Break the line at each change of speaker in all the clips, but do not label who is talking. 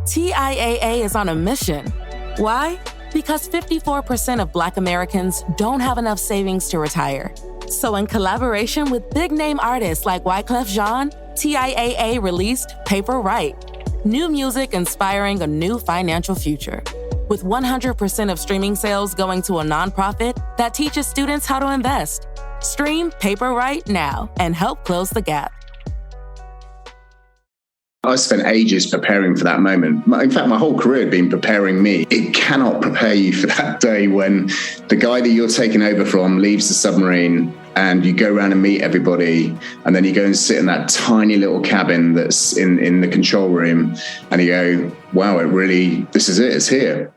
TIAA is on a mission. Why? Because 54% of Black Americans don't have enough savings to retire. So in collaboration with big-name artists like Wyclef Jean, TIAA released Paper Right, new music inspiring a new financial future. With 100% of streaming sales going to a nonprofit that teaches students how to invest. Stream Paper Right now and help close the gap.
I spent ages preparing for that moment. In fact, my whole career had been preparing me. It cannot prepare you for that day when the guy that you're taking over from leaves the submarine and you go around and meet everybody, and then you go and sit in that tiny little cabin that's in the control room, and you go, wow, this is it, it's here.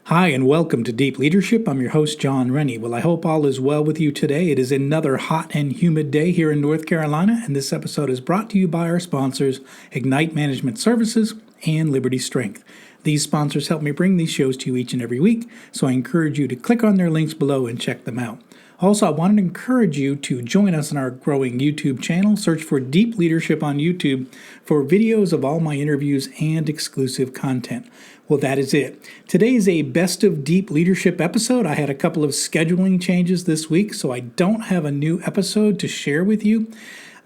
Hi, and welcome to Deep Leadership. I'm your host, John Rennie. Well, I hope all is well with you today. It is another hot and humid day here in North Carolina, and this episode is brought to you by our sponsors, Ignite Management Services and Liberty Strength. These sponsors help me bring these shows to you each and every week, so I encourage you to click on their links below and check them out. Also, I wanted to encourage you to join us in our growing YouTube channel. Search for Deep Leadership on YouTube for videos of all my interviews and exclusive content. Well, that is it. Today is a Best of Deep Leadership episode. I had a couple of scheduling changes this week, so I don't have a new episode to share with you.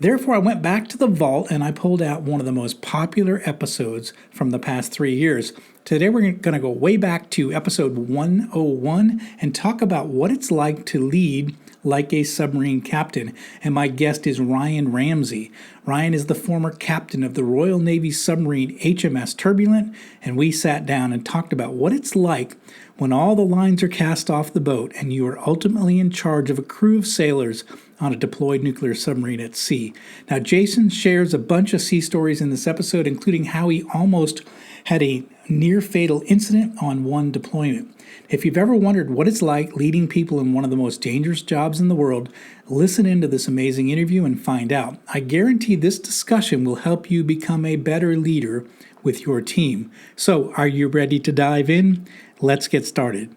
Therefore, I went back to the vault and I pulled out one of the most popular episodes from the past 3 years. Today, we're going to go way back to episode 101 and talk about what it's like to lead like a submarine captain. And my guest is Ryan Ramsey. Ryan is the former captain of the Royal Navy submarine HMS Turbulent, and we sat down and talked about what it's like when all the lines are cast off the boat and you are ultimately in charge of a crew of sailors on a deployed nuclear submarine at sea. Now, Jason shares a bunch of sea stories in this episode, including how he almost had a near-fatal incident on one deployment. If you've ever wondered what it's like leading people in one of the most dangerous jobs in the world, listen into this amazing interview and find out. I guarantee this discussion will help you become a better leader with your team. So, are you ready to dive in? Let's get started.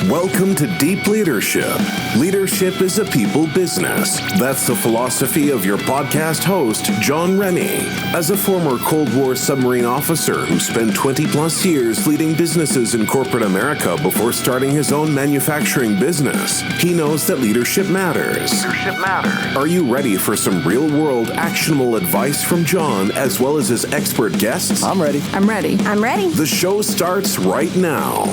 Welcome to Deep Leadership. Leadership is a people business. That's the philosophy of your podcast host, John Rennie. As a former Cold War submarine officer who spent 20 plus years leading businesses in corporate America before starting his own manufacturing business, he knows that leadership matters. Are you ready for some real-world actionable advice from John as well as his expert guests?
I'm ready.
The show starts right now.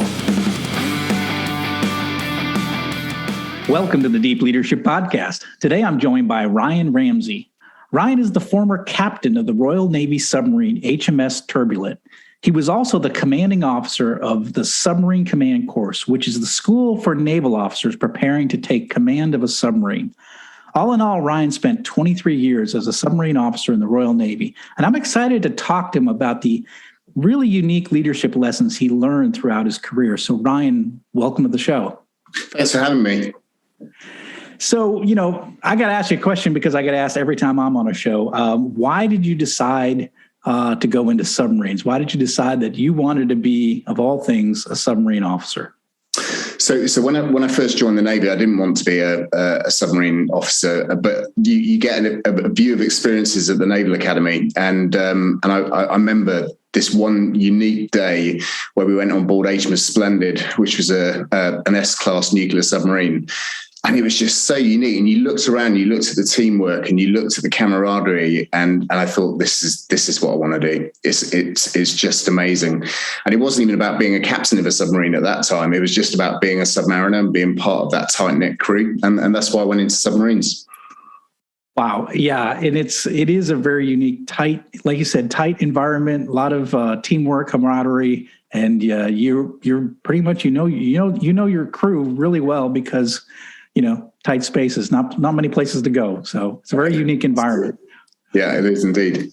Welcome to the Deep Leadership Podcast. Today I'm joined by Ryan Ramsey. Ryan is the former captain of the Royal Navy submarine HMS Turbulent. He was also the commanding officer of the Submarine Command Course, which is the school for naval officers preparing to take command of a submarine. All in all, Ryan spent 23 years as a submarine officer in the Royal Navy, and I'm excited to talk to him about the really unique leadership lessons he learned throughout his career. So Ryan, welcome to the show.
Thanks for having me.
So, I got to ask you a question because I get asked every time I'm on a show. Why did you decide to go into submarines? Why did you decide that you wanted to be, of all things, a submarine officer?
So when I first joined the Navy, I didn't want to be a submarine officer, but you get a view of experiences at the Naval Academy, and I remember this one unique day where we went on board HMS Splendid, which was an S-class nuclear submarine. And it was just so unique. And you looked around, you looked at the teamwork, and you looked at the camaraderie, and I thought, this is what I want to do. It's just amazing. And it wasn't even about being a captain of a submarine at that time. It was just about being a submariner and being part of that tight-knit crew. And that's why I went into submarines.
Wow. Yeah. And it is a very unique, tight, like you said, tight environment, a lot of teamwork, camaraderie. And you're pretty much, you know your crew really well because, tight spaces, not many places to go. So it's a very unique environment.
Yeah, it is indeed.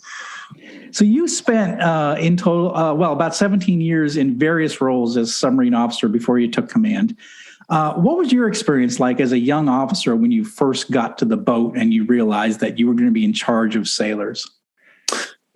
So you spent in total, about 17 years in various roles as submarine officer before you took command. What was your experience like as a young officer when you first got to the boat and you realized that you were going to be in charge of sailors?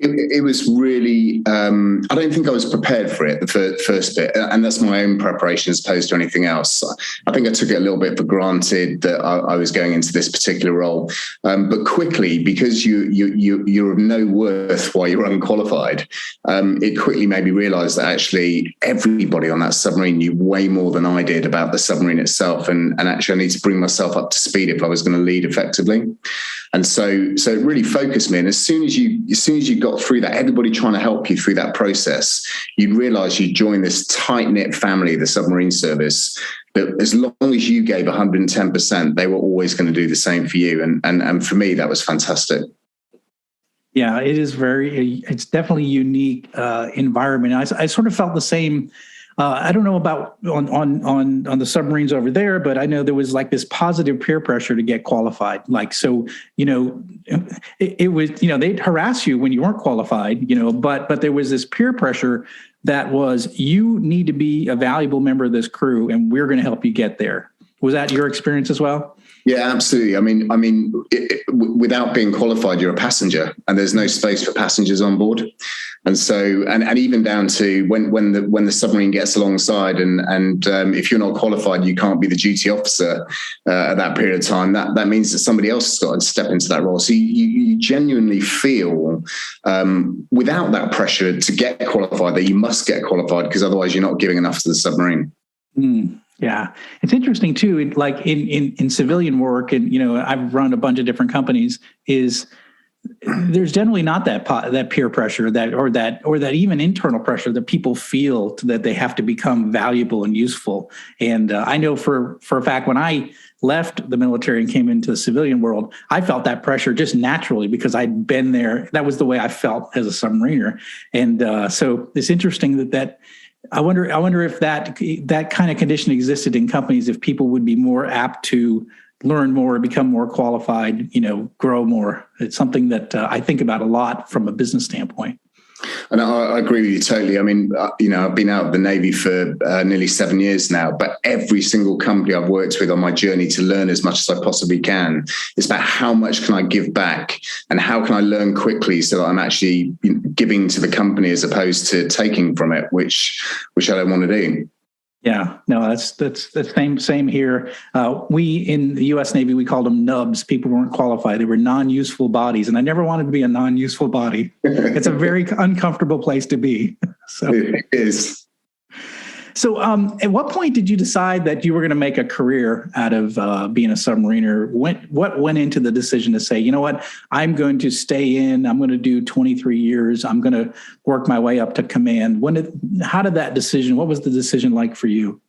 It was really, I don't think I was prepared for it, the first bit. And that's my own preparation as opposed to anything else. I think I took it a little bit for granted that I was going into this particular role. But quickly, because you're of no worth while you're unqualified, it quickly made me realize that actually everybody on that submarine knew way more than I did about the submarine itself. And actually I need to bring myself up to speed if I was going to lead effectively. And so it really focused me. And as soon as you got through that, everybody trying to help you through that process, you'd realize you joined this tight-knit family, the submarine service, that as long as you gave 110%, they were always going to do the same for you. And for me, that was fantastic.
Yeah, it's definitely a unique environment. I sort of felt the same. I don't know about on the submarines over there, but I know there was like this positive peer pressure to get qualified. Like, so, it was, they'd harass you when you weren't qualified, but there was this peer pressure that was, you need to be a valuable member of this crew and we're going to help you get there. Was that your experience as well?
Yeah, absolutely. I mean, without being qualified, you're a passenger, and there's no space for passengers on board. And so, and even down to when the submarine gets alongside, and if you're not qualified, you can't be the duty officer at that period of time. That means that somebody else has got to step into that role. So you genuinely feel, without that pressure to get qualified, that you must get qualified because otherwise you're not giving enough to the submarine.
Yeah, it's interesting too. Like in civilian work, and I've run a bunch of different companies. There's generally not that peer pressure or that even internal pressure that people feel that they have to become valuable and useful. And I know for a fact when I left the military and came into the civilian world, I felt that pressure just naturally because I'd been there. That was the way I felt as a submariner. And so it's interesting that. I wonder if that kind of condition existed in companies, if people would be more apt to learn more, become more qualified, grow more. It's something that I think about a lot from a business standpoint.
And I agree with you totally. I mean, I've been out of the Navy for nearly 7 years now, but every single company I've worked with on my journey to learn as much as I possibly can is about how much can I give back and how can I learn quickly so that I'm actually giving to the company as opposed to taking from it, which I don't want to do.
Yeah, no, that's the same here. We in the U.S. Navy, we called them nubs. People weren't qualified; they were non-useful bodies, and I never wanted to be a non-useful body. It's a very uncomfortable place to be. So
it is.
So, at what point did you decide that you were going to make a career out of being a submariner? What went into the decision to say, you know what, I'm going to stay in, I'm going to do 23 years, I'm going to work my way up to command? What was the decision like for you?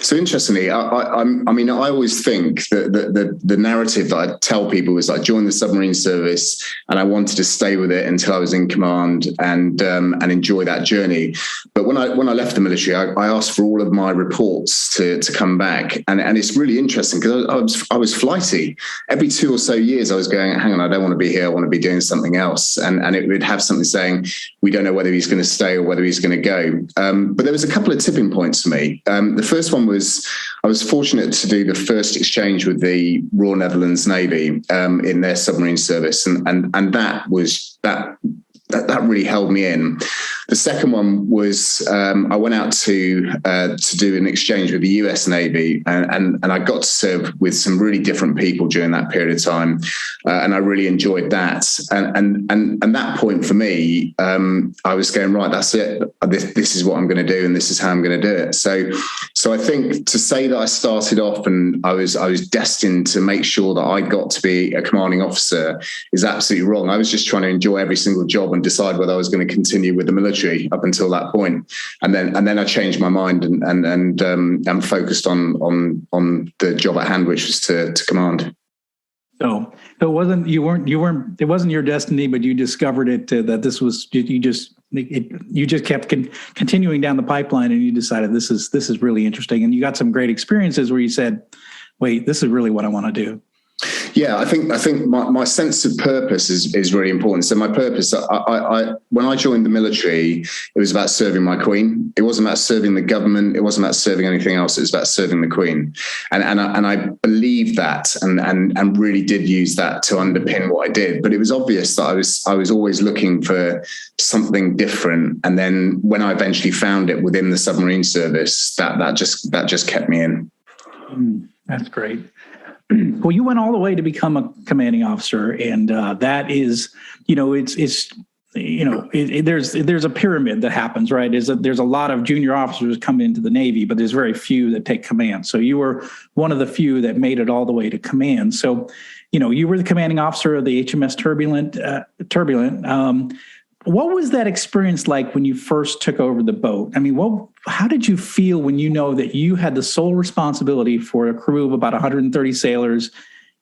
So interestingly, I mean, I always think that the narrative that I tell people is I joined the submarine service and I wanted to stay with it until I was in command and enjoy that journey. But when I left the military, I asked for all of my reports to come back, and it's really interesting because I was flighty. Every 2 or so years, I was going, hang on, I don't want to be here. I want to be doing something else, and it would have something saying we don't know whether he's going to stay or whether he's going to go. But there was a couple of tipping points for me. The first one was I was fortunate to do the first exchange with the Royal Netherlands Navy in their submarine service, and that really held me in. The second one was I went out to do an exchange with the US Navy, and I got to serve with some really different people during that period of time, and I really enjoyed that. And that point for me, I was going, right, that's it. This is what I'm going to do, and this is how I'm going to do it. So I think to say that I started off and I was destined to make sure that I got to be a commanding officer is absolutely wrong. I was just trying to enjoy every single job and decide whether I was going to continue with the military up until that point, and then I changed my mind and focused on the job at hand, which was to command. So
it wasn't it wasn't your destiny, but you discovered it that this was you just kept continuing down the pipeline, and you decided this is really interesting, and you got some great experiences where you said, wait, this is really what I want to do.
Yeah, I think my sense of purpose is really important. So my purpose, I when I joined the military, it was about serving my Queen. It wasn't about serving the government. It wasn't about serving anything else. It was about serving the Queen, and I believed that, and really did use that to underpin what I did. But it was obvious that I was always looking for something different. And then when I eventually found it within the submarine service, that just kept me in.
That's great. Well, you went all the way to become a commanding officer, and that is, there's a pyramid that happens, right? There's a lot of junior officers come into the Navy, but there's very few that take command. So you were one of the few that made it all the way to command. So, you were the commanding officer of the HMS Turbulent. What was that experience like when you first took over the boat? I mean, how did you feel when you know that you had the sole responsibility for a crew of about 130 sailors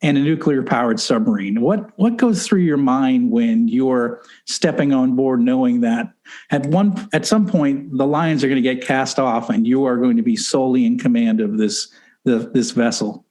and a nuclear-powered submarine? What goes through your mind when you're stepping on board, knowing that at some point the lines are going to get cast off and you are going to be solely in command of this vessel?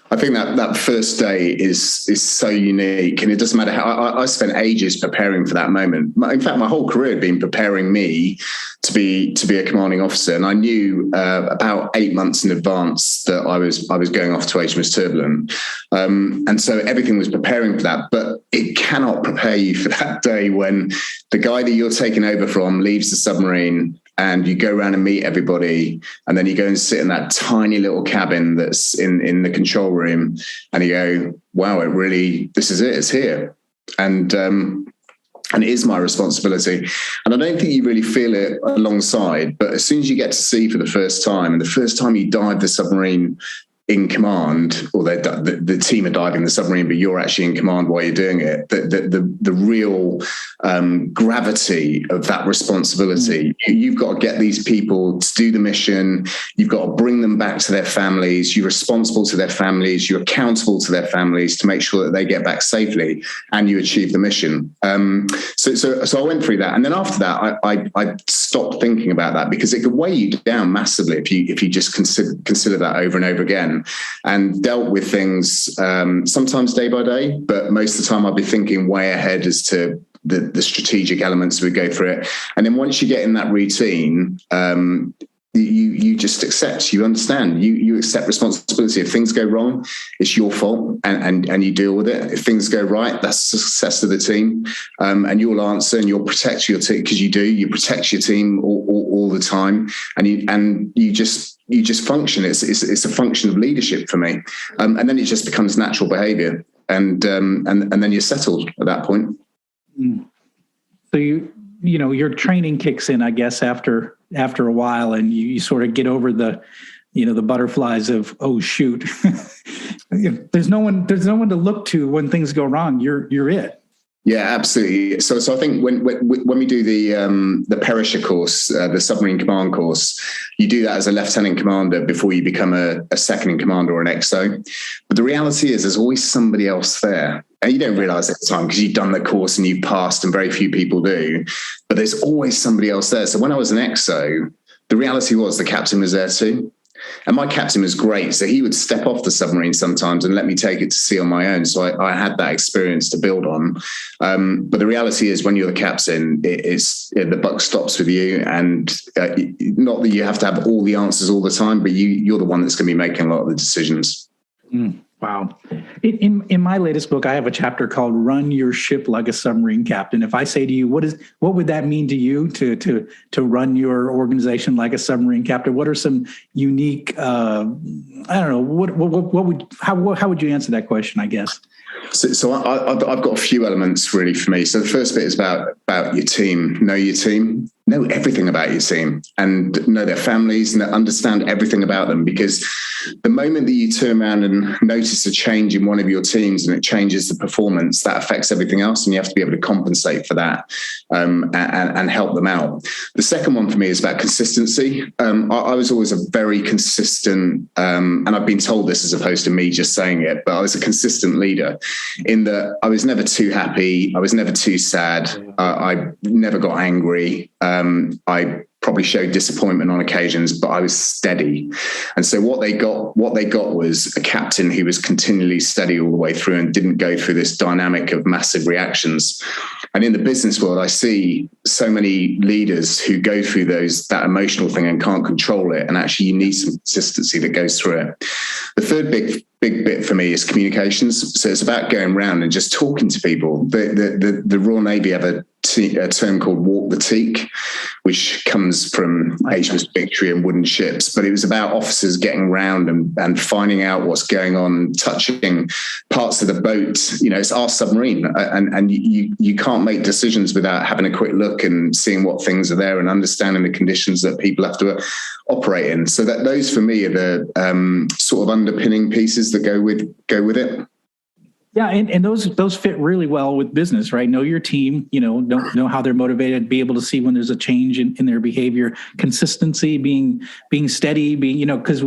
I think that first day is so unique, and it doesn't matter how I spent ages preparing for that moment. In fact, my whole career had been preparing me to be a commanding officer, and I knew about 8 months in advance that I was going off to HMS Turbulent, and so everything was preparing for that. But it cannot prepare you for that day when the guy that you're taking over from leaves the submarine, and you go around and meet everybody, and then you go and sit in that tiny little cabin that's in the control room, and you go, wow, this is it, it's here. And it is my responsibility. And I don't think you really feel it alongside, but as soon as you get to sea for the first time, and the first time you dive the submarine in command, or the team are diving the submarine, but you're actually in command while you're doing it, the real gravity of that responsibility. You've got to get these people to do the mission. You've got to bring them back to their families. You're responsible to their families. You're accountable to their families to make sure that they get back safely and you achieve the mission. So I went through that. And then after that, I stopped thinking about that, because it could weigh you down massively if you just consider that over and over again, and dealt with things sometimes day by day, but most of the time I'd be thinking way ahead as to the strategic elements we go through it. And then once you get in that routine, you just accept, you understand, you accept responsibility. If things go wrong, it's your fault, and you deal with it. If things go right, that's the success of the team, and you'll answer and you'll protect your team, because you protect your team all the time, and you just function. It's a function of leadership for me, and then it just becomes natural behavior, and then you're settled at that point.
So your training kicks in, I guess, after a while, and you sort of get over the butterflies of, oh shoot, there's no one to look to when things go wrong. You're it.
Yeah, absolutely. So I think when we do the Perisher course, the submarine command course, you do that as a lieutenant commander before you become a second in command or an XO. But the reality is there's always somebody else there. And you don't realize at the time because you've done the course and you've passed, and very few people do. But there's always somebody else there. So when I was an XO, the reality was the captain was there too. And my captain was great. So he would step off the submarine sometimes and let me take it to sea on my own. So I had that experience to build on. But the reality is when you're the captain, the buck stops with you. And not that you have to have all the answers all the time, but you're the one that's going to be making a lot of the decisions.
Wow. In my latest book, I have a chapter called Run Your Ship Like a Submarine Captain. If I say to you, what would that mean to you to run your organization like a submarine captain? What are some unique, how would you answer that question, I guess?
So I've got a few elements really for me. So the first bit is about your team. Know your team. Know everything about your team, and know their families, and understand everything about them. Because the moment that you turn around and notice a change in one of your teams and it changes the performance, that affects everything else, and you have to be able to compensate for that and help them out. The second one for me is about consistency. I was always a very consistent, and I've been told this as opposed to me just saying it, but I was a consistent leader in that I was never too happy. I was never too sad. I never got angry. I probably showed disappointment on occasions, but I was steady. And so what they got was a captain who was continually steady all the way through and didn't go through this dynamic of massive reactions. And in the business world, I see so many leaders who go through that emotional thing and can't control it. And actually, you need some consistency that goes through it. The third big bit for me is communications. So it's about going around and just talking to people. The Royal Navy have a term called walk the teak, which comes from HMS Victory and wooden ships. But it was about officers getting around and finding out what's going on, touching parts of the boat. It's our submarine, and you can't make decisions without having a quick look and seeing what things are there and understanding the conditions that people have to operate in. So that those for me are the sort of underpinning pieces that go with it.
Yeah, and those fit really well with business, right? Know your team, know how they're motivated, be able to see when there's a change in their behavior, consistency, being steady, because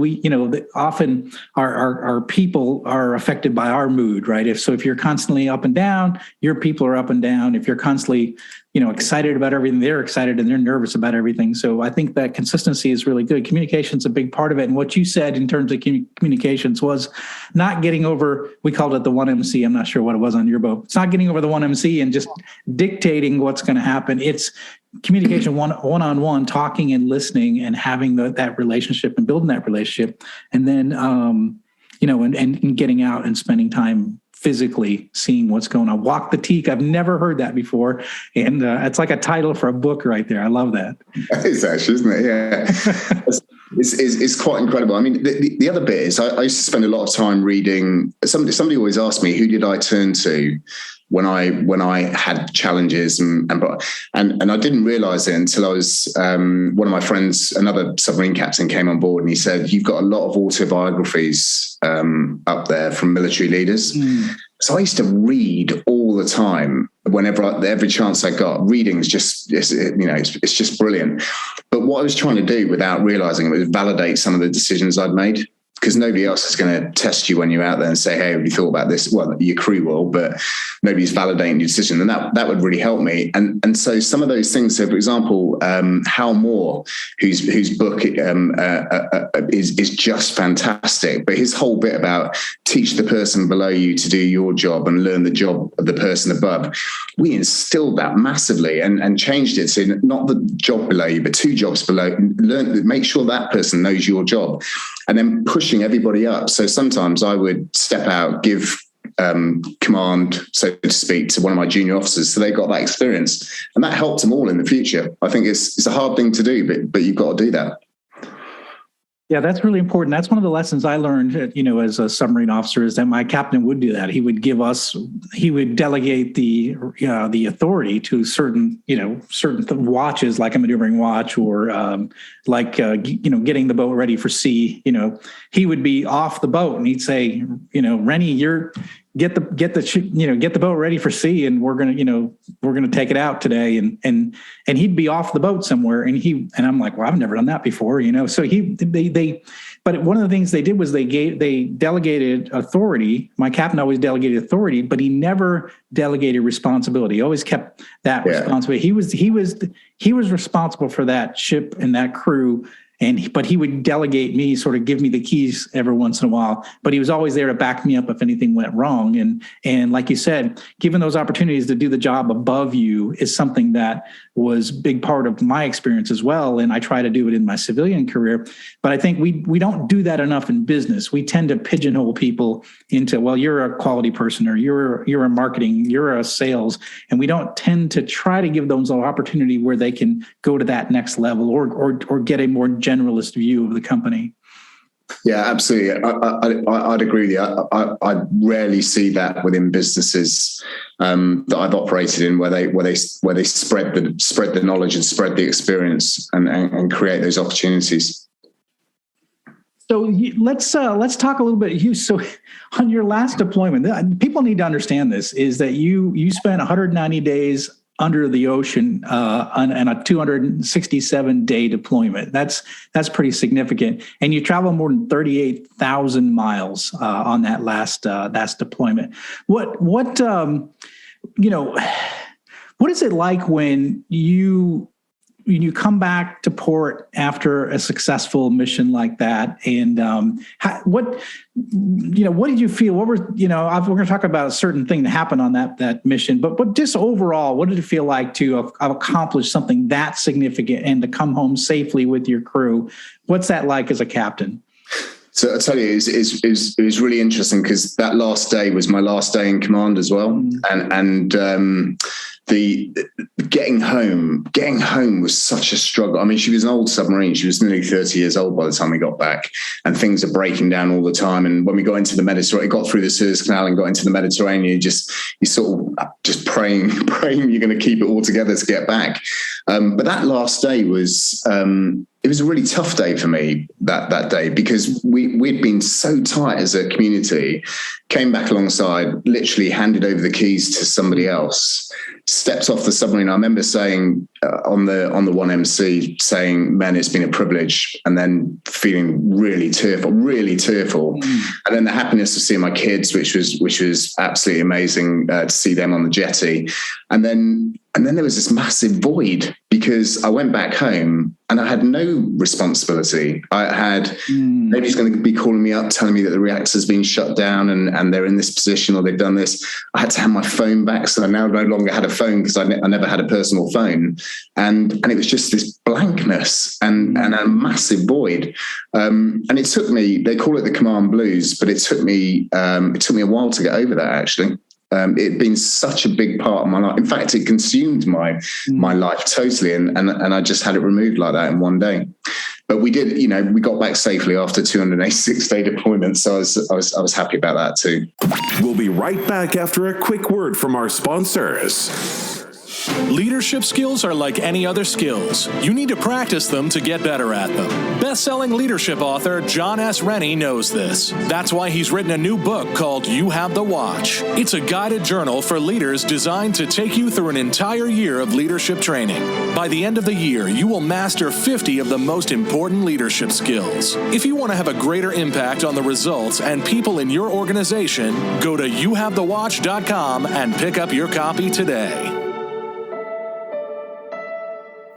often our people are affected by our mood, right? If you're constantly up and down, your people are up and down. If you're constantly excited about everything, they're excited and they're nervous about everything. So I think that consistency is really good. Communication's a big part of it. And what you said in terms of communications was not getting over, we called it the 1MC. I'm not sure what it was on your boat. It's not getting over the 1MC and just dictating what's going to happen. It's communication one-on-one, talking and listening and having that relationship and building that relationship. And then, and getting out and spending time physically seeing what's going on. Walk the teak. I've never heard that before. And it's like a title for a book right there. I love that.
It's actually, isn't it? Yeah. It's quite incredible. I mean, the other bit is I used to spend a lot of time reading. Somebody always asked me, who did I turn to when I had challenges and I didn't realize it until I was one of my friends, another submarine captain, came on board and he said, "You've got a lot of autobiographies up there from military leaders." So I used to read all the time every chance I got. Reading is just it's just brilliant. But what I was trying to do without realizing it was validate some of the decisions I'd made. Because nobody else is going to test you when you're out there and say, "Hey, have you thought about this?" Well, your crew will, but nobody's validating your decision, and that would really help me. And so some of those things. So, for example, Hal Moore, whose book is just fantastic, but his whole bit about teach the person below you to do your job and learn the job of the person above. We instilled that massively and changed it to not the job below you, but two jobs below. Make sure that person knows your job. And then pushing everybody up. So sometimes I would step out, give command, so to speak, to one of my junior officers, so they got that experience, and that helped them all in the future. I think it's a hard thing to do, but you've got to do that.
Yeah, that's really important. That's one of the lessons I learned, as a submarine officer, is that my captain would do that. He would delegate the authority to certain watches, like a maneuvering watch, or getting the boat ready for sea. He would be off the boat and he'd say, "Rennie, you're get the boat ready for sea, and we're gonna take it out today." And he'd be off the boat somewhere, and I'm like, "Well, I've never done that before," So but one of the things they did was they delegated authority. My captain always delegated authority, but he never delegated responsibility. He always kept that responsibility. He was responsible for that ship and that crew. But he would delegate me, sort of give me the keys every once in a while. But he was always there to back me up if anything went wrong. And like you said, given those opportunities to do the job above you is something that was a big part of my experience as well. And I try to do it in my civilian career. But I think we don't do that enough in business. We tend to pigeonhole people into, well, you're a quality person, or you're a marketing, you're a sales. And we don't tend to try to give them an opportunity where they can go to that next level or get a more generalist view of the company.
Yeah, absolutely. I'd agree with you. I rarely see that within businesses that I've operated in, where they spread the knowledge and spread the experience and create those opportunities.
So let's talk a little bit, Hugh. So on your last deployment, people need to understand this, is that you spent 190 days under the ocean on a 267-day deployment. That's pretty significant. And you travel more than 38,000 miles on that last deployment. What is it like when you when you come back to port after a successful mission like that, and what did you feel? What were, we're going to talk about a certain thing that happened on that mission, but just overall, what did it feel like to have accomplished something that significant and to come home safely with your crew? What's that like as a captain?
So I'll tell you, it was really interesting because that last day was my last day in command as well. And the getting home was such a struggle. I mean, she was an old submarine. She was nearly 30 years old by the time we got back, and things are breaking down all the time. And when we got into the Mediterranean, got through the Suez Canal and got into the Mediterranean, you sort of just praying you're going to keep it all together to get back. But that last day was, it was a really tough day for me that day, because we'd been so tight as a community, came back alongside, literally handed over the keys to somebody else, stepped off the submarine. I remember saying on the 1MC, saying, "Man, it's been a privilege," and then feeling really tearful. And then the happiness of seeing my kids, which was absolutely amazing to see them on the jetty. And then there was this massive void, because I went back home and I had no responsibility. I had nobody's going to be calling me up telling me that the reactor's been shut down and they're in this position or they've done this. I had to have my phone back, so I now no longer had a phone, because I never had a personal phone, and it was just this blankness and a massive void. And it took me. They call it the command blues, but it took me a while to get over that, actually. It had been such a big part of my life. In fact, it consumed my life totally, and I just had it removed like that in one day. But we did, we got back safely after 286-day deployment, so I was happy about that too.
We'll be right back after a quick word from our sponsors.
Leadership skills are like any other skills. You need to practice them to get better at them. Best-selling leadership author John S. Rennie knows this. That's why he's written a new book called You Have the Watch. It's a guided journal for leaders designed to take you through an entire year of leadership training. By the end of the year, you will master 50 of the most important leadership skills. If you want to have a greater impact on the results and people in your organization, go to youhavethewatch.com and pick up your copy today.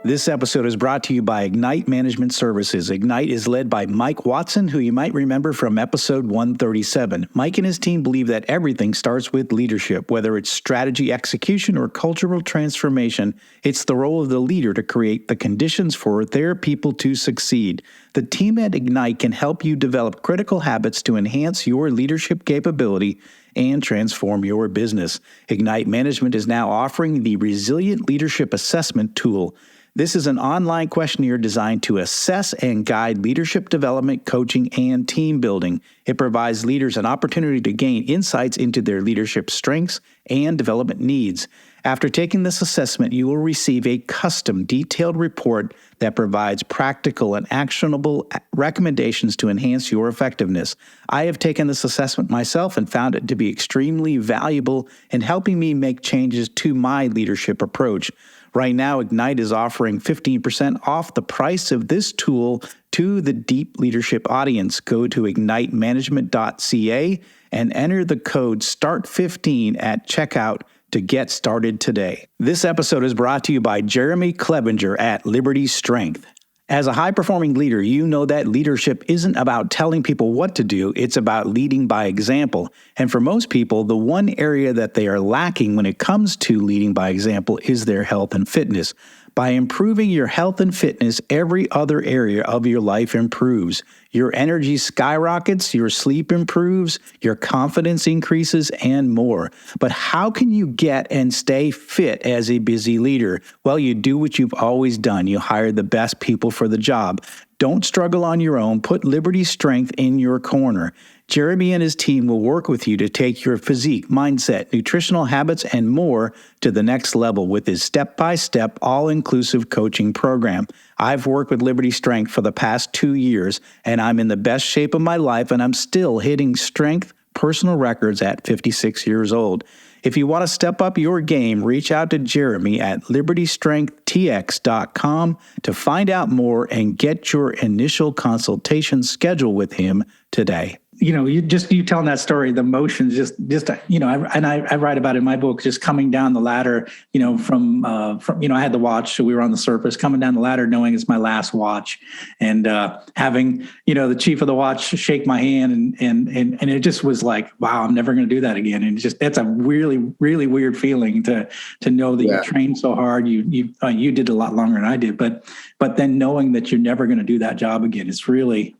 This episode is brought to you by Ignite Management Services. Ignite is led by Mike Watson, who you might remember from episode 137. Mike and his team believe that everything starts with leadership, whether it's strategy execution or cultural transformation. It's the role of the leader to create the conditions for their people to succeed. The team at Ignite can help you develop critical habits to enhance your leadership capability and transform your business. Ignite Management is now offering the Resilient Leadership Assessment Tool. This is an online questionnaire designed to assess and guide leadership development, coaching, and team building. It provides leaders an opportunity to gain insights into their leadership strengths and development needs. After taking this assessment, you will receive a custom, detailed report that provides practical and actionable recommendations to enhance your effectiveness. I have taken this assessment myself and found it to be extremely valuable in helping me make changes to my leadership approach. Right now, Ignite is offering 15% off the price of this tool to the deep leadership audience. Go to ignitemanagement.ca and enter the code START15 at checkout to get started today. This episode is brought to you by Jeremy Klebinger at Liberty Strength. As a high-performing leader, you know that leadership isn't about telling people what to do, it's about leading by example. And for most people, the one area that they are lacking when it comes to leading by example is their health and fitness. By improving your health and fitness, every other area of your life improves. Your energy skyrockets, your sleep improves, your confidence increases, and more. But how can you get and stay fit as a busy leader? Well, you do what you've always done. You hire the best people for the job. Don't struggle on your own. Put Liberty Strength in your corner. Jeremy and his team will work with you to take your physique, mindset, nutritional habits, and more to the next level with his step-by-step, all-inclusive coaching program. I've worked with Liberty Strength for the past 2 years, and I'm in the best shape of my life, and I'm still hitting strength personal records at 56 years old. If you want to step up your game, reach out to Jeremy at libertystrengthtx.com to find out more and get your initial consultation scheduled with him today. you telling that story, the emotions, I write about it in my book, just coming down the ladder, from I had the watch, so we were on the surface, coming down the ladder, knowing it's my last watch, and having, the chief of the watch shake my hand, and it just was like, wow, I'm never going to do that again. And that's a really, really weird feeling to know that you trained so hard, you did a lot longer than I did, but then knowing that you're never going to do that job again, it's really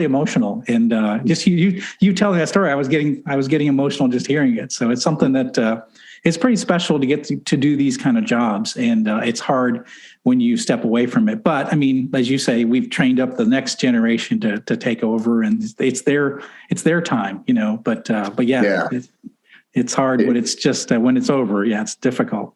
emotional. And just you telling that story, I was getting emotional just hearing it. So it's something that it's pretty special to get to do these kind of jobs, and it's hard when you step away from it. But I mean, as you say, we've trained up the next generation to take over, and it's their time, But yeah. It's hard when it's just when it's over. Yeah, it's difficult.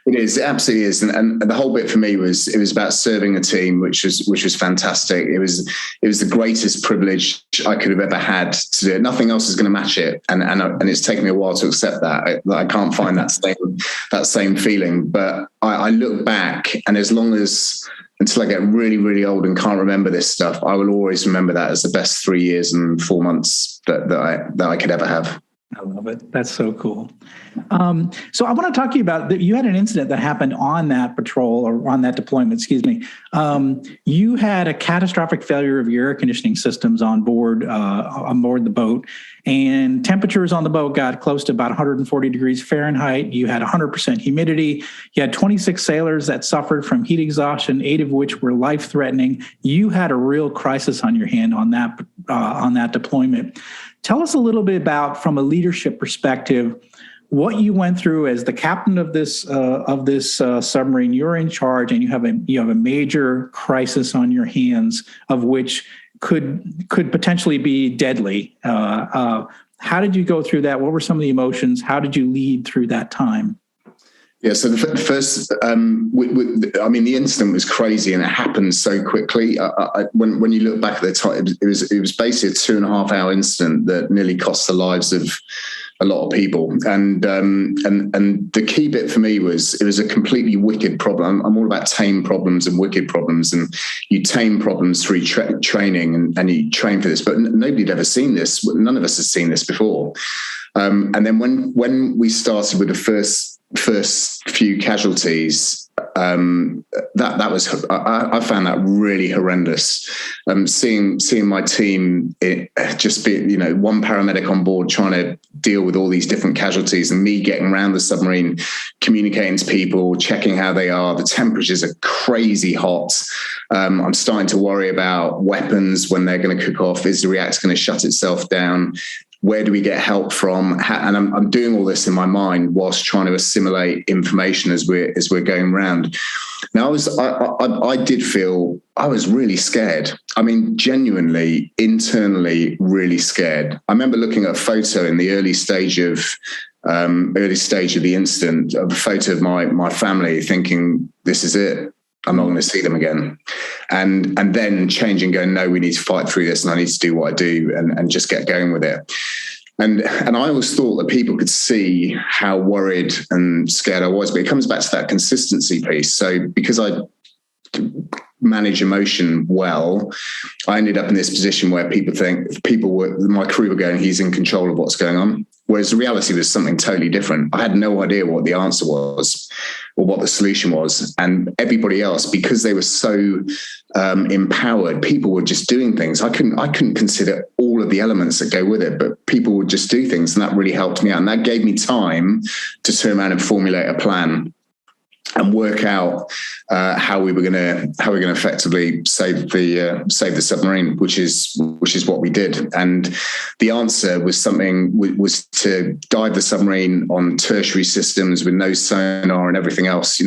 It is, it absolutely is, and the whole bit for me was about serving a team, which was fantastic. It was the greatest privilege I could have ever had to do it. Nothing else is going to match it, and it's taken me a while to accept that. I can't find that same feeling. But I look back, and until I get really, really old and can't remember this stuff, I will always remember that as the best 3 years and 4 months that I could ever have.
I love it. That's so cool. So I want to talk to you about that. You had an incident that happened on that patrol, or on that deployment, excuse me. You had a catastrophic failure of your air conditioning systems on board the boat, and temperatures on the boat got close to about 140 degrees Fahrenheit. You had 100% humidity. You had 26 sailors that suffered from heat exhaustion, 8 of which were life-threatening. You had a real crisis on your hand on that deployment. Tell us a little bit about, from a leadership perspective, what you went through as the captain of this submarine. You're in charge, and you have a major crisis on your hands, of which could potentially be deadly. How did you go through that? What were some of the emotions? How did you lead through that time?
Yeah, so the first, the incident was crazy, and it happened so quickly. When you look back at the time, it was basically a 2.5 hour incident that nearly cost the lives of a lot of people. And the key bit for me was, it was a completely wicked problem. I'm all about tame problems and wicked problems, and you tame problems through training, and you train for this. But nobody had ever seen this. None of us had seen this before. And then when we started with the first few casualties, that was, I found that really horrendous. Seeing my team just be, one paramedic on board trying to deal with all these different casualties, and me getting around the submarine, communicating to people, checking how they are. The temperatures are crazy hot. I'm starting to worry about weapons when they're going to cook off. Is the reactor going to shut itself down? Where do we get help from? And I'm doing all this in my mind whilst trying to assimilate information as we're going around. Now, I did feel I was really scared. I mean, genuinely, internally, really scared. I remember looking at a photo in the early stage of the incident, of a photo of my family, thinking, this is it. I'm not going to see them again. And then changing, going, no, we need to fight through this, and I need to do what I do, and just get going with it. And I always thought that people could see how worried and scared I was, but it comes back to that consistency piece. So because I manage emotion well, I ended up in this position where my crew were going, he's in control of what's going on. Whereas the reality was something totally different. I had no idea what the answer was or what the solution was. And everybody else, because they were so empowered, people were just doing things. I couldn't consider all of the elements that go with it, but people would just do things. And that really helped me out. And that gave me time to turn around and formulate a plan and work out how we're going to effectively save the submarine, which is what we did. And the answer was to dive the submarine on tertiary systems with no sonar and everything else.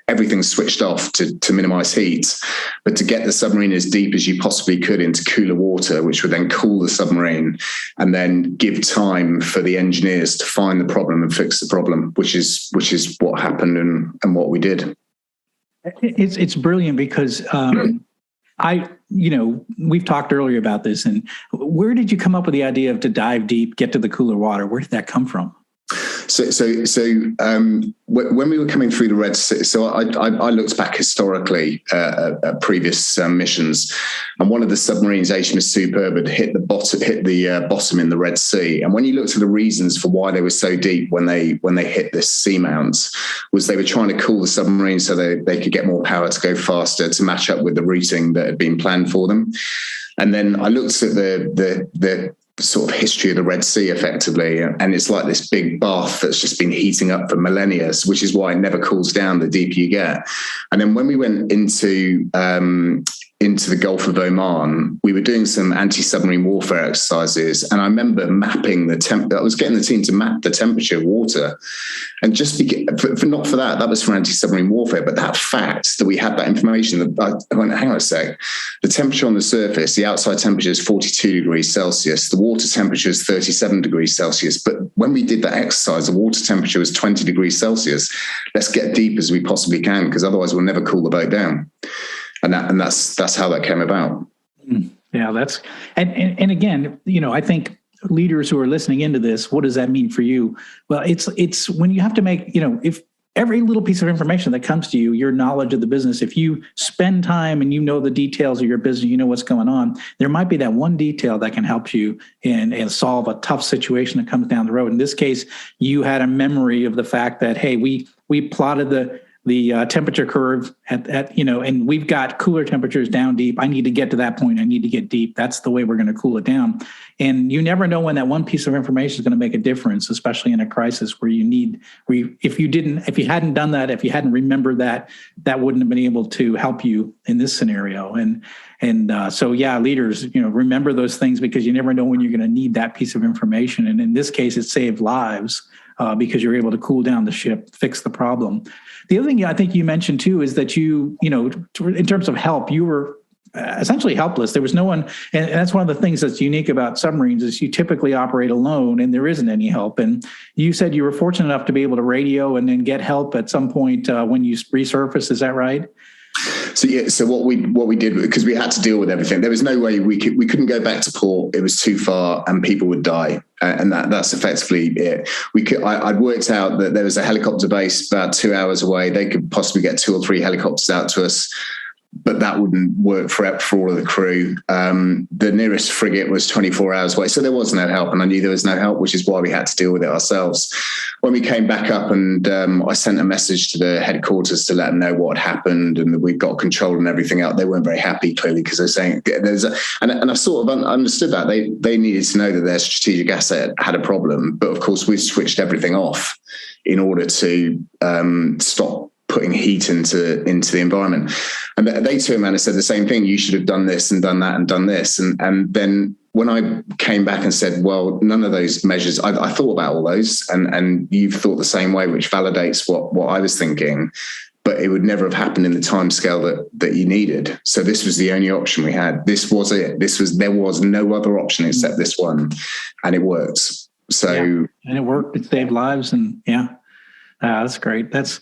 Everything switched off to minimize heat, but to get the submarine as deep as you possibly could into cooler water, which would then cool the submarine, and then give time for the engineers to find the problem and fix the problem, which is what happened and what we did.
It's brilliant because we've talked earlier about this, and where did you come up with the idea to dive deep, get to the cooler water? Where did that come from?
When we were coming through the Red Sea, so I looked back historically at previous missions, and one of the submarines, HMS TURBULENT, hit the bottom in the Red Sea. And when you looked at the reasons for why they were so deep when they hit this seamount, was they were trying to cool the submarine so they could get more power to go faster to match up with the routing that had been planned for them. And then I looked at the sort of history of the Red Sea effectively, and it's like this big bath that's just been heating up for millennia, which is why it never cools down the deeper you get. And then when we went into the Gulf of Oman, we were doing some anti-submarine warfare exercises, and I remember mapping I was getting the team to map the temperature of water, and just not for that was for anti-submarine warfare, but that fact that we had that information, I went, hang on a sec, the temperature on the surface, the outside temperature is 42 degrees Celsius, the water temperature is 37 degrees Celsius, but when we did that exercise, the water temperature was 20 degrees Celsius. Let's get deep as we possibly can, because otherwise we'll never cool the boat down. And that's how that came about.
Yeah, that's and again, I think leaders who are listening into this, what does that mean for you? Well, it's when you have to make, if every little piece of information that comes to you, your knowledge of the business, if you spend time and you know the details of your business, you know what's going on, there might be that one detail that can help you and solve a tough situation that comes down the road. In this case, you had a memory of the fact that, hey, we plotted the temperature curve at and we've got cooler temperatures down deep. I need to get to that point. I need to get deep. That's the way we're going to cool it down. And you never know when that one piece of information is going to make a difference, especially in a crisis where if you hadn't done that, if you hadn't remembered that wouldn't have been able to help you in this scenario. So leaders, remember those things, because you never know when you're going to need that piece of information. And in this case, it saved lives because you're able to cool down the ship, fix the problem. The other thing I think you mentioned too is that in terms of help, you were essentially helpless. There was no one, and that's one of the things that's unique about submarines is you typically operate alone and there isn't any help. And you said you were fortunate enough to be able to radio and then get help at some point when you resurfaced. Is that right?
So what we did, because we had to deal with everything, there was no way we couldn't go back to port. It was too far and people would die. And that's effectively it. I'd worked out that there was a helicopter base about 2 hours away. They could possibly get 2 or 3 helicopters out to us, but that wouldn't work for all of the crew. The nearest frigate was 24 hours away. So there was no help, and I knew there was no help, which is why we had to deal with it ourselves. When we came back up and I sent a message to the headquarters to let them know what had happened and that we'd got control and everything out, they weren't very happy, clearly, because they're saying and I sort of understood that. They needed to know that their strategic asset had a problem. But of course, we switched everything off in order to stop putting heat into the environment. And they turned around and said the same thing. You should have done this and done that and done this. And then when I came back and said, well, none of those measures, I thought about all those and you've thought the same way, which validates what I was thinking, but it would never have happened in the timescale that you needed. So this was the only option we had. This was it. There was no other option except this one. And it worked. So,
and it worked. It saved lives. And that's great. That's,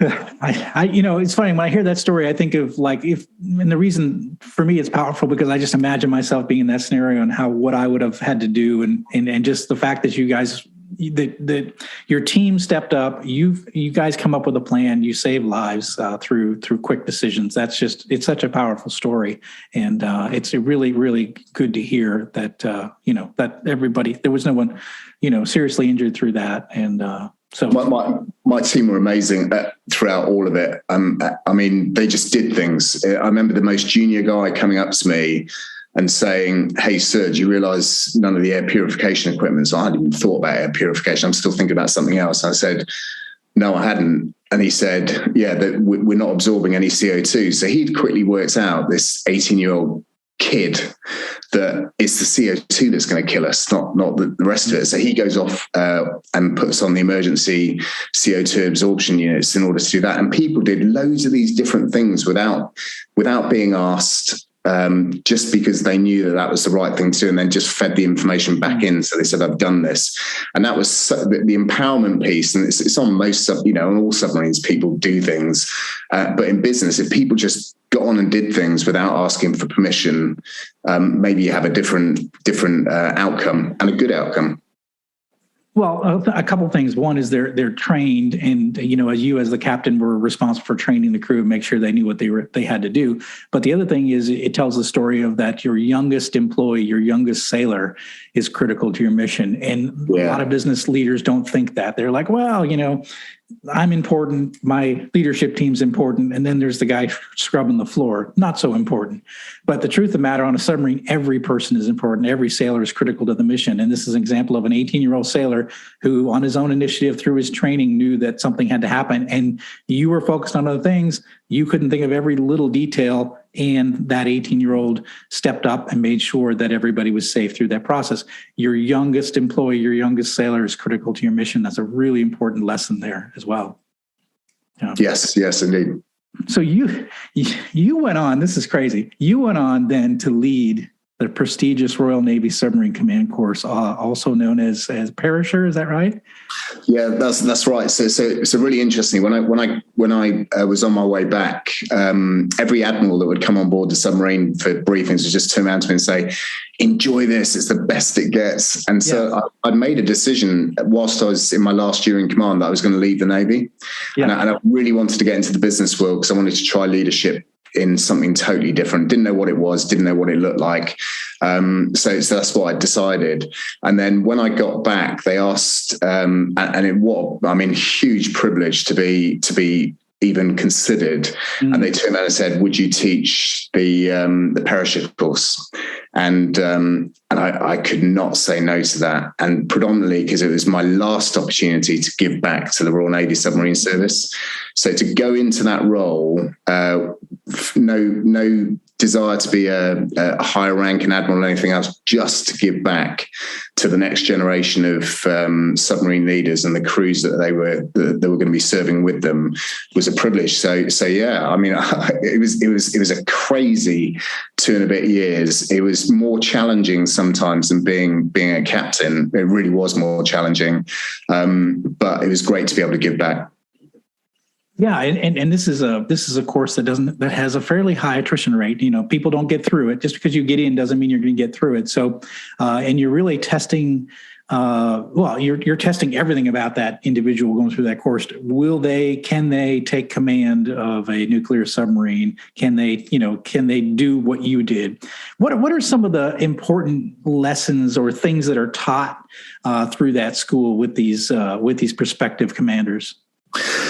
it's funny when I hear that story, I think of and the reason for me it's powerful because I just imagine myself being in that scenario and what I would have had to do. And just the fact that you guys, that your team stepped up, you guys come up with a plan, you save lives through quick decisions. It's such a powerful story. And it's really, really good to hear that, that everybody, there was no one, seriously injured through that. And, so
my team were amazing throughout all of it. I mean, they just did things. I remember the most junior guy coming up to me and saying, "Hey, sir, do you realize none of the air purification equipment?" So I hadn't even thought about air purification. I'm still thinking about something else. I said, "No, I hadn't." And he said, "Yeah, that we're not absorbing any CO2." So he'd quickly worked out, this 18-year-old kid, that it's the CO2 that's going to kill us, not the rest of it. So he goes off and puts on the emergency CO2 absorption units in order to do that. And people did loads of these different things without being asked, just because they knew that was the right thing to do, and then just fed the information back in. So they said, "I've done this." And that was the empowerment piece. And it's on most on all submarines, people do things. But in business, if people just got on and did things without asking for permission, maybe you have a different outcome, and a good outcome.
Well, a couple of things. One is they're trained, and as you as the captain were responsible for training the crew, make sure they knew what they had to do. But the other thing is it tells the story of that your youngest employee, your youngest sailor, is critical to your mission. And a lot of business leaders don't think that. They're like, well, I'm important, my leadership team's important, and then there's the guy scrubbing the floor. Not so important. But the truth of the matter, on a submarine, every person is important. Every sailor is critical to the mission. And this is an example of an 18-year-old sailor who, on his own initiative, through his training, knew that something had to happen. And you were focused on other things. You couldn't think of every little detail. And that 18-year-old stepped up and made sure that everybody was safe through that process. Your youngest employee, your youngest sailor is critical to your mission. That's a really important lesson there as well.
Yes, indeed.
So you went on, this is crazy. You went on then to lead the prestigious Royal Navy Submarine Command Course, also known as Perisher. Is that right?
Yeah, that's right. So really interesting. When I was on my way back, every admiral that would come on board the submarine for briefings would just turn around to me and say, "Enjoy this. It's the best it gets." And so I made a decision whilst I was in my last year in command that I was going to leave the Navy, and I really wanted to get into the business world because I wanted to try leadership in something totally different. Didn't know what it was, didn't know what it looked like. So that's what I decided. And then when I got back, they asked, huge privilege to be even considered. And they turned around and said, "Would you teach the Perisher course?" And I could not say no to that. And predominantly because it was my last opportunity to give back to the Royal Navy Submarine Service. So to go into that role, no desire to be a higher ranking admiral or anything else, just to give back to the next generation of submarine leaders and the crews that they were going to be serving with them was a privilege. So yeah, I mean, it was a crazy 2.5 years. It was more challenging sometimes than being a captain. It really was more challenging, but it was great to be able to give back.
Yeah, and this is a course that has a fairly high attrition rate. People don't get through it. Just because you get in doesn't mean you're going to get through it. So, and you're really testing. You're testing everything about that individual going through that course. Can they take command of a nuclear submarine? Can they do what you did? What are some of the important lessons or things that are taught through that school with these prospective commanders?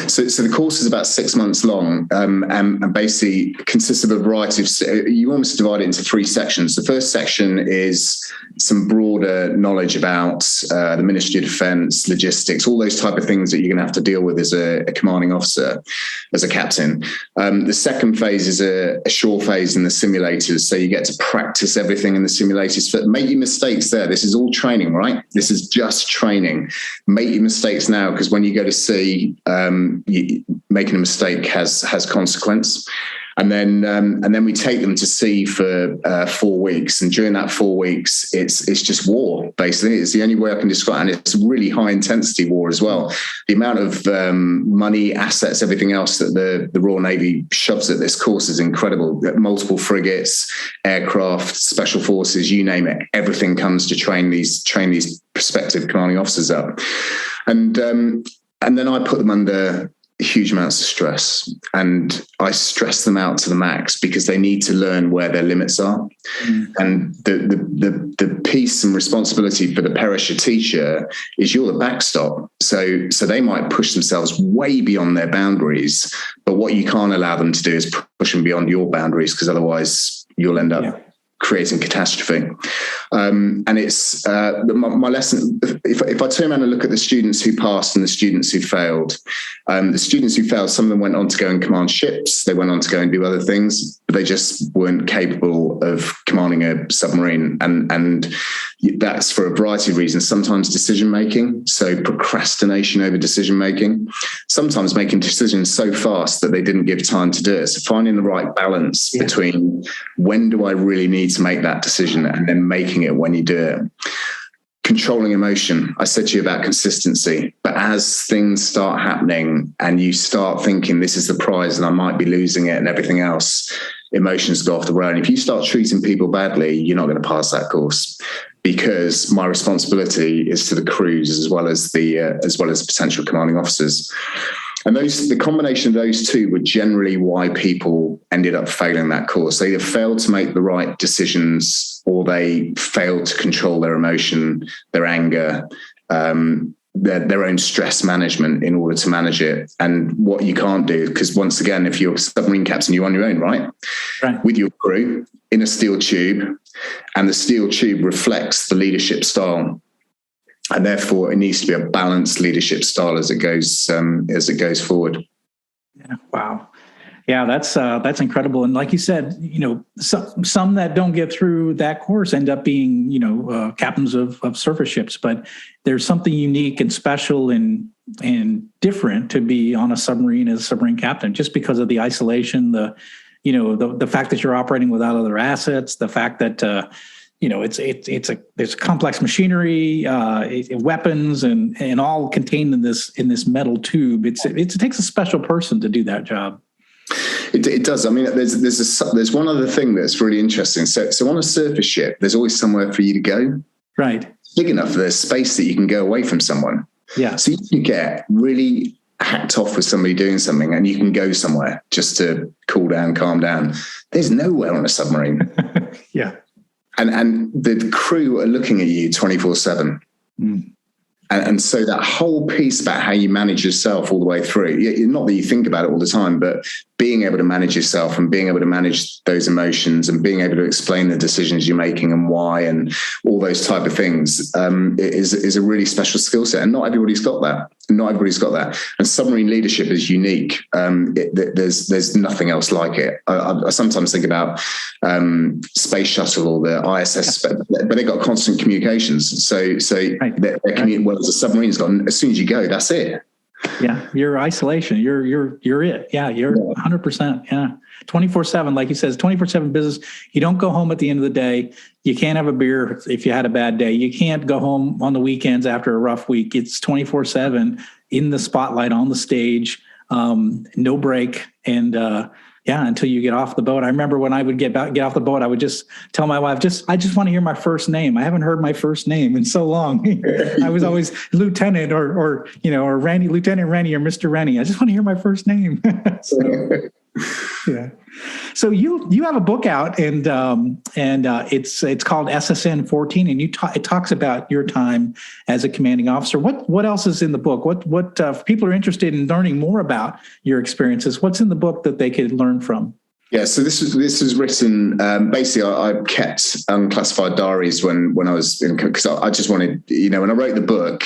So the course is about 6 months long, and basically consists of a variety of. You almost divide it into 3 sections. The first section is some broader knowledge about the Ministry of Defence, logistics, all those type of things that you're going to have to deal with as a commanding officer, as a captain. The second phase is a shore phase in the simulators, so you get to practice everything in the simulators. Make your mistakes there. This is all training, right? This is just training. Make your mistakes now, because when you go to sea, making a mistake has consequence. And then we take them to sea for 4 weeks, and during that 4 weeks, it's just war. Basically, it's the only way I can describe it. And it's really high intensity war as well. The amount of money, assets, everything else that the Royal Navy shoves at this course is incredible. Multiple frigates, aircraft, special forces, you name it. Everything comes to train these prospective commanding officers up, and then I put them under huge amounts of stress, and I stress them out to the max because they need to learn where their limits are. And the piece and responsibility for the Perisher teacher is you're the backstop. So they might push themselves way beyond their boundaries, but what you can't allow them to do is push them beyond your boundaries, because otherwise you'll end up creating catastrophe. And it's my lesson. If I turn around and look at the students who passed and the students who failed, some of them went on to go and command ships. They went on to go and do other things, but they just weren't capable of commanding a submarine. And that's for a variety of reasons. Sometimes decision making, so procrastination over decision making. Sometimes making decisions so fast that they didn't give time to do it. So finding the right balance between when do I really need to make that decision and then making it when you do it. Controlling emotion. I said to you about consistency, but as things start happening and you start thinking this is the prize and I might be losing it and everything else, emotions go off the road. And if you start treating people badly, you're not going to pass that course. because my responsibility is to the crews as well as potential commanding officers. And the combination of those two were generally why people ended up failing that course. They either failed to make the right decisions, or they failed to control their emotion, their anger, their own stress management in order to manage it. And what you can't do, because once again, if you're a submarine captain, you're on your own, right? With your crew in a steel tube, and the steel tube reflects the leadership style. And therefore, it needs to be a balanced leadership style as it goes forward. Yeah,
wow. Yeah, that's incredible. And like you said, some that don't get through that course end up being, captains of surface ships. But there's something unique and special and different to be on a submarine as a submarine captain, just because of the isolation, the fact that you're operating without other assets, the fact that there's complex machinery, weapons, and all contained in this metal tube. It takes a special person to do that job.
It does. I mean, there's one other thing that's really interesting. So on a surface ship, there's always somewhere for you to go.
Right.
It's big enough there's space that you can go away from someone.
Yeah.
So you can get really hacked off with somebody doing something, and you can go somewhere just to cool down, calm down. There's nowhere on a submarine.
Yeah.
And the crew are looking at you 24/7. Mm. And so that whole piece about how you manage yourself all the way through, not that you think about it all the time, but being able to manage yourself and being able to manage those emotions and being able to explain the decisions you're making and why and all those type of things is a really special skill set. And not everybody's got that. And submarine leadership is unique. There's nothing else like it. I sometimes think about space shuttle or the ISS, but they've got constant communications. So their well, as a submarine's got, as soon as you go, that's it.
Yeah, your isolation. You're it. Yeah, you're 100%. Yeah, 24/7, like he says, 24/7 business. You don't go home at the end of the day. You can't have a beer if you had a bad day. You can't go home on the weekends after a rough week. It's 24/7 in the spotlight, on the stage, no break, and until you get off the boat. I remember when I would get off the boat, I would just tell my wife, I just want to hear my first name. I haven't heard my first name in so long. I was always Lieutenant or Rennie, Lieutenant Rennie or Mr. Rennie. I just want to hear my first name. Yeah. So you have a book out, and it's called SSN 14, and it talks about your time as a commanding officer. What else is in the book? What if people are interested in learning more about your experiences, what's in the book that they could learn from?
Yeah, so this was written. Basically, I kept unclassified diaries when I was in, because I just wanted, when I wrote the book,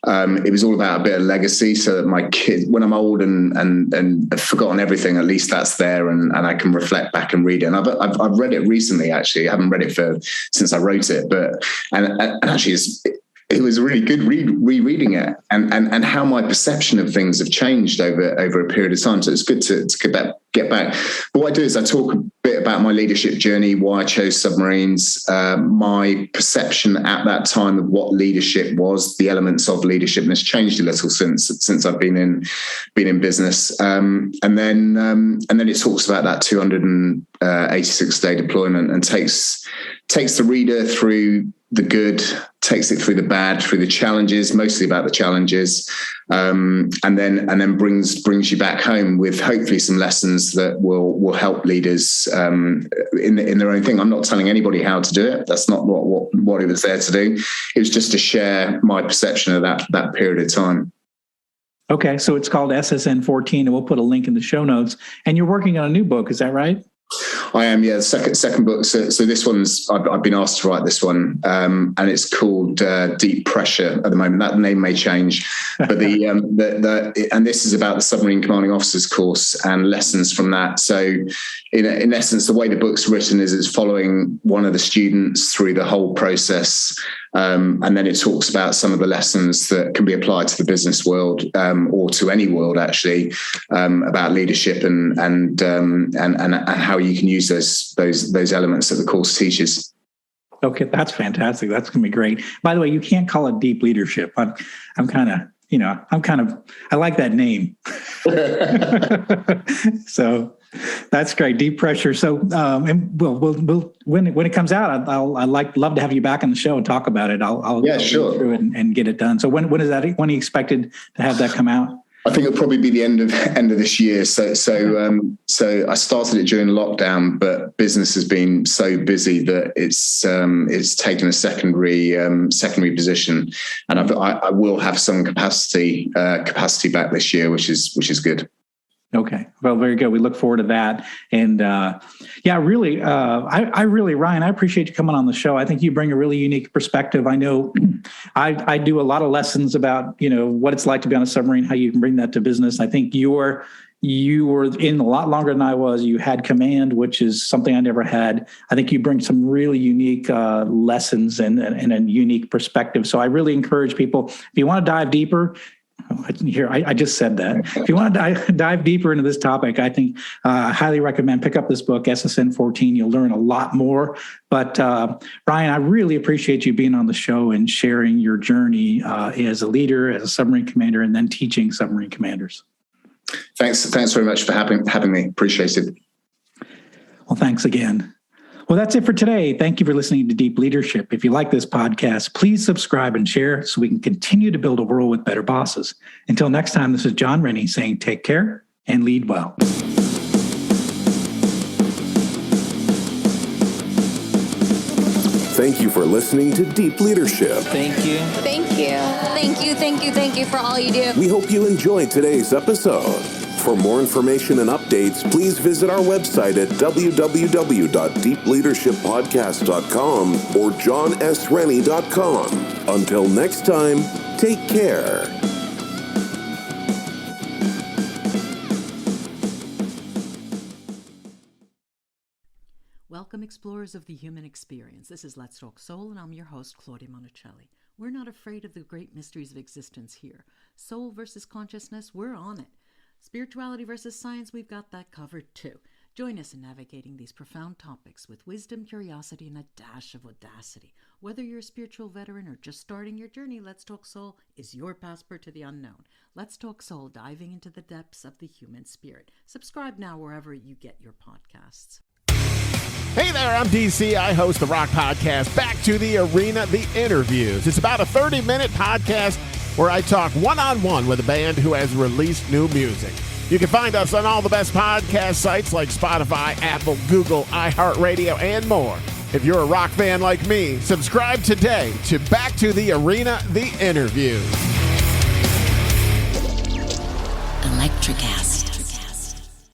it was all about a bit of legacy, so that my kids, when I'm old and have forgotten everything, at least that's there, and I can reflect back and read it. And I've read it recently. Actually, I haven't read it since I wrote it, but actually it was really good rereading it, and how my perception of things have changed over a period of time. So it's good to get back. But what I do is I talk a bit about my leadership journey, why I chose submarines, my perception at that time of what leadership was, the elements of leadership, and it's changed a little since I've been in business. And then it talks about that 286-day deployment and takes the reader through the good, takes it through the bad, through the challenges, mostly about the challenges, and then brings you back home with hopefully some lessons that will help leaders in their own thing. I'm not telling anybody how to do it. That's not what it was there to do. It was just to share my perception of that period of time.
Okay, so it's called SSN 14, and we'll put a link in the show notes. And you're working on a new book, is that right?
I am, yeah. The second book. So this one's, I've been asked to write this one, and it's called Deep Pressure at the moment. That name may change, but and this is about the submarine commanding officers course and lessons from that. So in essence, the way the book's written is it's following one of the students through the whole process. And then it talks about some of the lessons that can be applied to the business world, or to any world actually, about leadership and how you can use those elements that the course teaches.
Okay, that's fantastic. That's going to be great. By the way, you can't call it deep leadership. I like that name. So That's great. Deep pressure. So, and we'll when it comes out, I'd love to have you back on the show and talk about it. I'll
sure.
go through it and get it done. So when is that? When are you expected to have that come out?
I think it'll probably be the end of this year. So I started it during lockdown, but business has been so busy that it's taken a secondary position, and I will have some capacity back this year, which is good.
Okay. Well, very good. We look forward to that. And really, Ryan, I appreciate you coming on the show. I think you bring a really unique perspective. I know I do a lot of lessons about, what it's like to be on a submarine, how you can bring that to business. I think you were in a lot longer than I was. You had command, which is something I never had. I think you bring some really unique lessons and a unique perspective. So I really encourage people, if you want to dive deeper, I just said that. If you want to dive deeper into this topic, I think I highly recommend pick up this book, SSN 14. You'll learn a lot more. But Ryan, I really appreciate you being on the show and sharing your journey as a leader, as a submarine commander, and then teaching submarine commanders.
Thanks very much for having me. Appreciate it.
Well, thanks again. Well, that's it for today. Thank you for listening to Deep Leadership. If you like this podcast, please subscribe and share so we can continue to build a world with better bosses. Until next time, this is John Rennie saying take care and lead well.
Thank you for listening to Deep Leadership.
Thank you.
Thank you. Thank you, thank you, thank you for all you do.
We hope you enjoyed today's episode. For more information and updates, please visit our website at www.deepleadershippodcast.com or johnsrennie.com. Until next time, take care.
Welcome, explorers of the human experience. This is Let's Talk Soul, and I'm your host, Claudia Monticelli. We're not afraid of the great mysteries of existence here. Soul versus consciousness, we're on it. Spirituality versus science, we've got that covered too. Join us in navigating these profound topics with wisdom, curiosity, and a dash of audacity. Whether you're a spiritual veteran or just starting your journey, Let's Talk Soul is your passport to the unknown. Let's Talk Soul, diving into the depths of the human spirit. Subscribe now wherever you get your podcasts.
Hey there, I'm DC. I host the Rock Podcast, Back to the Arena, The Interviews. It's about a 30-minute podcast where I talk one-on-one with a band who has released new music. You can find us on all the best podcast sites like Spotify, Apple, Google, iHeartRadio, and more. If you're a rock fan like me, subscribe today to Back to the Arena, The Interviews.
Electricast.